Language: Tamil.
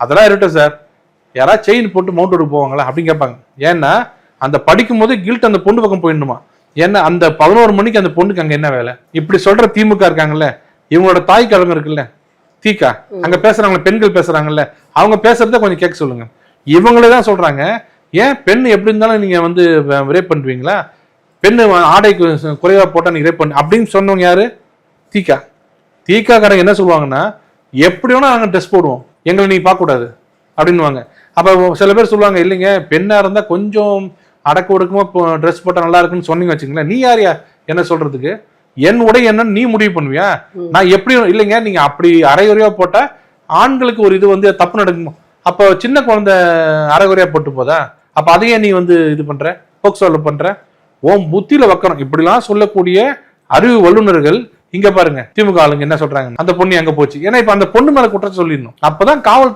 அதெல்லாம் இருக்கட்டும் சார், யாராவது செயின் போட்டு மவுண்ட் ரோடு போவாங்களா அப்படின்னு கேட்பாங்க. ஏன்னா அந்த படிக்கும் போது கில்ட் அந்த பொண்ணு பக்கம் போயிடணுமா. ஏன்னா அந்த 11 மணிக்கு அந்த பொண்ணுக்கு அங்க என்ன வேலை? இப்படி சொல்ற திமுக இருக்காங்கல்ல, இவங்களோட தாய் கழகம் இருக்குல்ல தீகா, அங்க பேசுறாங்களே பெண்கள் பேசுறாங்கல்ல, அவங்க பேசுறத கொஞ்சம் கேட்க சொல்லுங்க. இவங்களே தான் சொல்றாங்க, ஏன் பெண் எப்படி இருந்தாலும் நீங்க வந்து ரேப் பண்ணுவீங்களா, பெண்ணு ஆடைக்கு குறைவா போட்டா நீங்க ரேப் பண்ணு அப்படின்னு சொன்னவங்க யாரு? தீகா. தீகா காரங்க என்ன சொல்லுவாங்கன்னா, எப்படி வேணா நாங்க ட்ரெஸ் போடுவோம், எங்களை நீங்க பார்க்க கூடாது அப்படின்னுவாங்க. அப்ப சில பேர் சொல்லுவாங்க, இல்லைங்க பெண்ணா இருந்தா கொஞ்சம் அடக்க ஒடுக்கமா ட்ரெஸ் போட்டா நல்லா இருக்குன்னு சொன்னீங்க வச்சுங்களேன், நீ யாரியா என்ன சொல்றதுக்கு? என் உடை என்னன்னு நீ முடிவு பண்ணுவியா? நான் எப்படி இல்லைங்க, நீங்க அப்படி அரைகுறையா போட்டா ஆண்களுக்கு ஒரு இது வந்து தப்பு நடக்குமா? அப்ப சின்ன குழந்தை அரைகுறையா போட்டு போதா? அப்ப அதையே நீ வந்து இது பண்ற, போக்சோல பண்ற? ஓம் புத்தியில வைக்கணும். இப்படிலாம் சொல்லக்கூடிய அறிவு வல்லுநர்கள் இங்க பாருங்க திமுக ஆளுங்க என்ன சொல்றாங்க, அந்த பொண்ணு எங்க போச்சு? ஏன்னா இப்ப அந்த பொண்ணு மேல குற்றம் சொல்லிடணும். அப்பதான் காவல்